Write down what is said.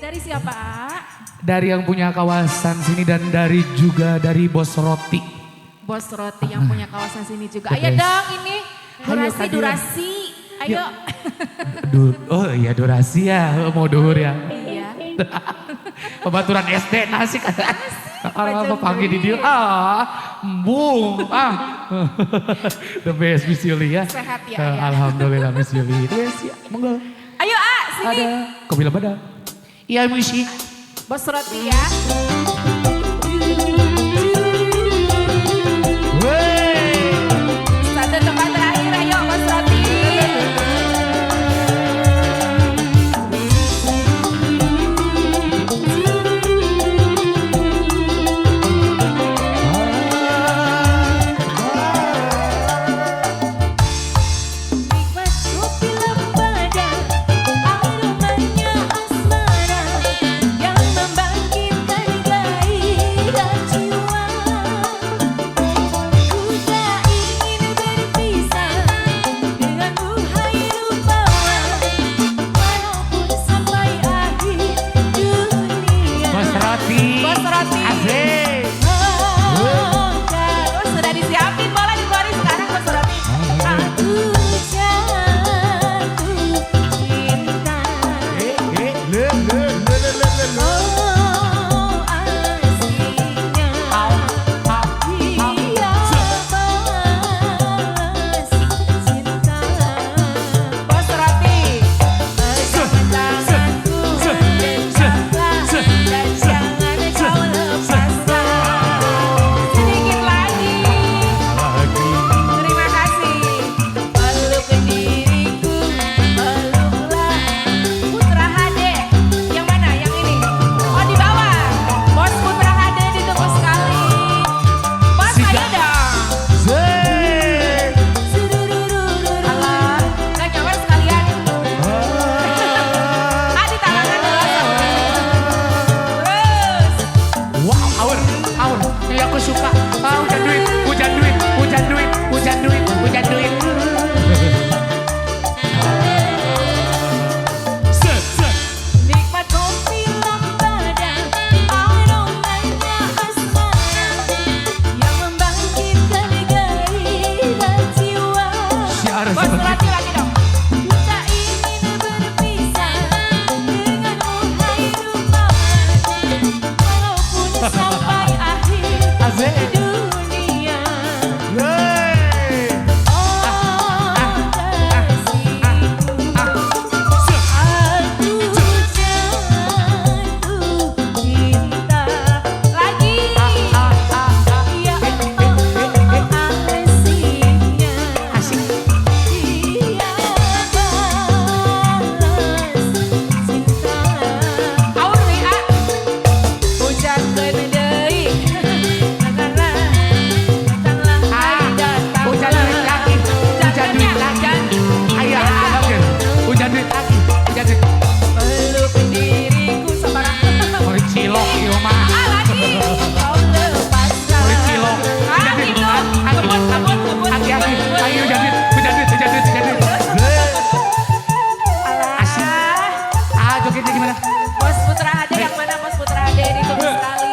Dari siapa, A? Dari yang punya kawasan sini dan dari Bos Roti. Bos Roti yang punya kawasan sini juga. Ayo Yes. dong ini, Ayo, Kak Dian. durasi. Ayo. Oh iya durasi ya, mau duhur ya. Iya. Pembaturan SD nasi kan. Orang apa panggil di dia, embung, The best Miss Yuli ya. Sehat ya, ya. Alhamdulillah Miss Yuli. Yes ya, monggo. Ayo, A, sini. Ada, kau bilang pada. Iya Misi. Bos Roti ya. Satu tempat terakhir, ayo Bos Roti. Nikmat kopi lembada, aromanya asmara yang membangkitkan gairah jiwa. Ku tak ingin berpisah denganmu hai rupawan, walaupun sampai akhir dunia. Bos Roti. Bos Roti. Asik. Oh, sudah disiapin, boleh dikeluarin sekarang Bos Roti. Aku jatuh cinta. Oh asiknya dia balas cinta. Bos Roti. Pegang tanganku dekatlah dan jangan kau lepaskan. Sedikit lagi. Terima kasih. Peluk diriku, peluklah. Putra HD. Yang mana? Yang ini? Oh di bawah. Bos Putra HD ditunggu sekali. Bos ayo dong. Alah, nggak nyawer sekalian. Ah di tangan dulu. Terus. Wow, aur. Iya aku suka. Hujan duit. Nikmat kopi lembada, aromanya asmara yang membangkitkan gairah jiwa. Bos Roti lagi dong. Ku tak ingin berpisah denganmu hai rupawan, walaupun sampai akhir dunia. Oh kasihku, aku jatuh cinta. Lagi. Ya asiknya dia balas cinta. Aur nih, A. Hujan deui, datanglah, hai datanglah. Hujan duit lagi. Ayo, hujan duit lagi. Peluk diriku sembarang. Mau cilok ieu mah. Ah lagi. Kau lepaskan. Mau cilok. Ah gitu. Kebut. Hati-hati. Ayo hujan duit. Asik. Jogetnya gimana? Bos Putra HD yang mana Bos Putra HD ditunggu sekali.